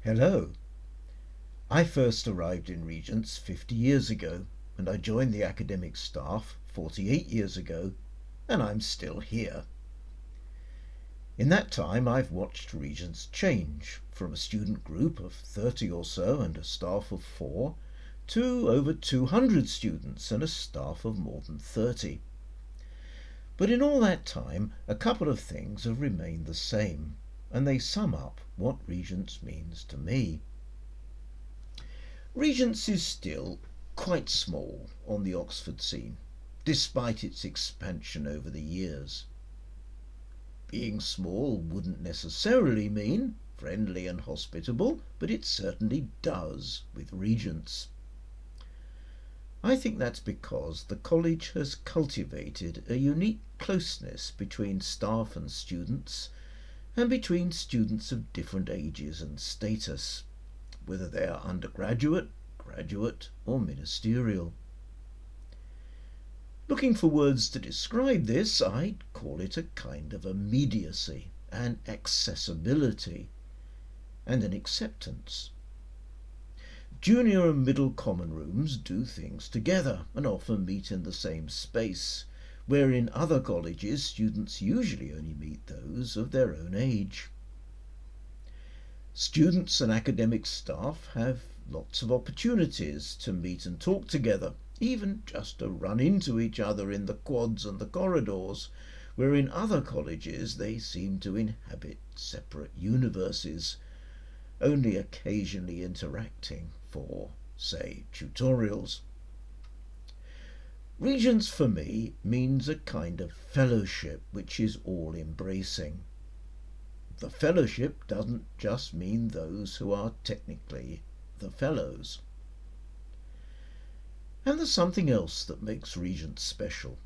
Hello. I first arrived in Regents 50 years ago, and I joined the academic staff 48 years ago, and I'm still here. In that time, I've watched Regents change from a student group of 30 or so and a staff of 4 to over 200 students and a staff of more than 30. But in all that time, a couple of things have remained the same, and they sum up what Regents means to me. Regents is still quite small on the Oxford scene, despite its expansion over the years. Being small wouldn't necessarily mean friendly and hospitable, but it certainly does with Regents. I think that's because the college has cultivated a unique closeness between staff and students, and between students of different ages and status, whether they are undergraduate, graduate, or ministerial. Looking for words to describe this, I'd call it a kind of immediacy, an accessibility, and an acceptance. Junior and middle common rooms do things together and often meet in the same space, where in other colleges students usually only meet those of their own age. Students and academic staff have lots of opportunities to meet and talk together, even just to run into each other in the quads and the corridors, where in other colleges they seem to inhabit separate universes, only occasionally interacting for, say, tutorials. Regents for me means a kind of fellowship which is all-embracing. The fellowship doesn't just mean those who are technically the fellows. And there's something else that makes Regent special.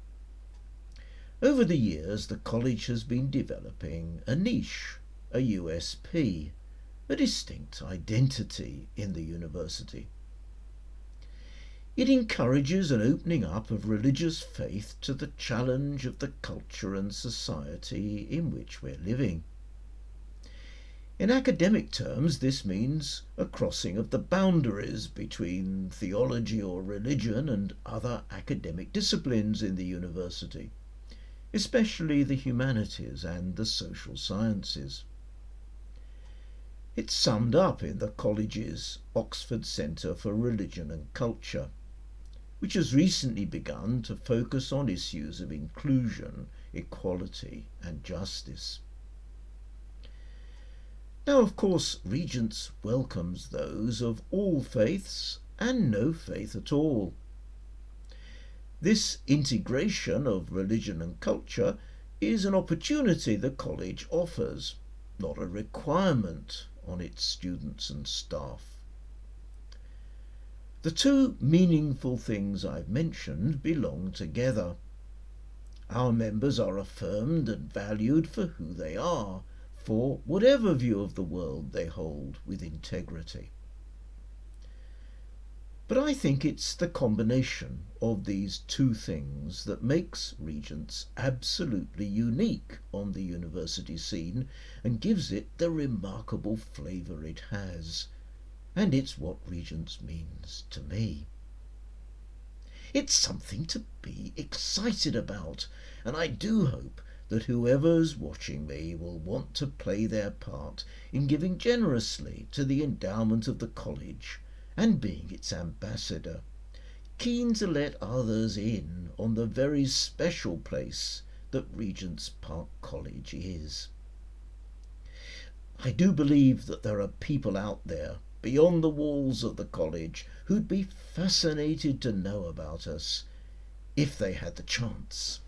Over the years, the college has been developing a niche, a USP, a distinct identity in the university. It encourages an opening up of religious faith to the challenge of the culture and society in which we're living. In academic terms, this means a crossing of the boundaries between theology or religion and other academic disciplines in the university, especially the humanities and the social sciences. It's summed up in the college's Oxford Centre for Religion and Culture, which has recently begun to focus on issues of inclusion, equality and justice. Now, of course, Regents welcomes those of all faiths and no faith at all. This integration of religion and culture is an opportunity the college offers, not a requirement on its students and staff. The two meaningful things I've mentioned belong together. Our members are affirmed and valued for who they are, for whatever view of the world they hold with integrity. But I think it's the combination of these two things that makes Regents absolutely unique on the university scene and gives it the remarkable flavour it has. And it's what Regents means to me. It's something to be excited about, and I do hope that whoever's watching me will want to play their part in giving generously to the endowment of the college and being its ambassador, keen to let others in on the very special place that Regent's Park College is. I do believe that there are people out there beyond the walls of the college who'd be fascinated to know about us if they had the chance.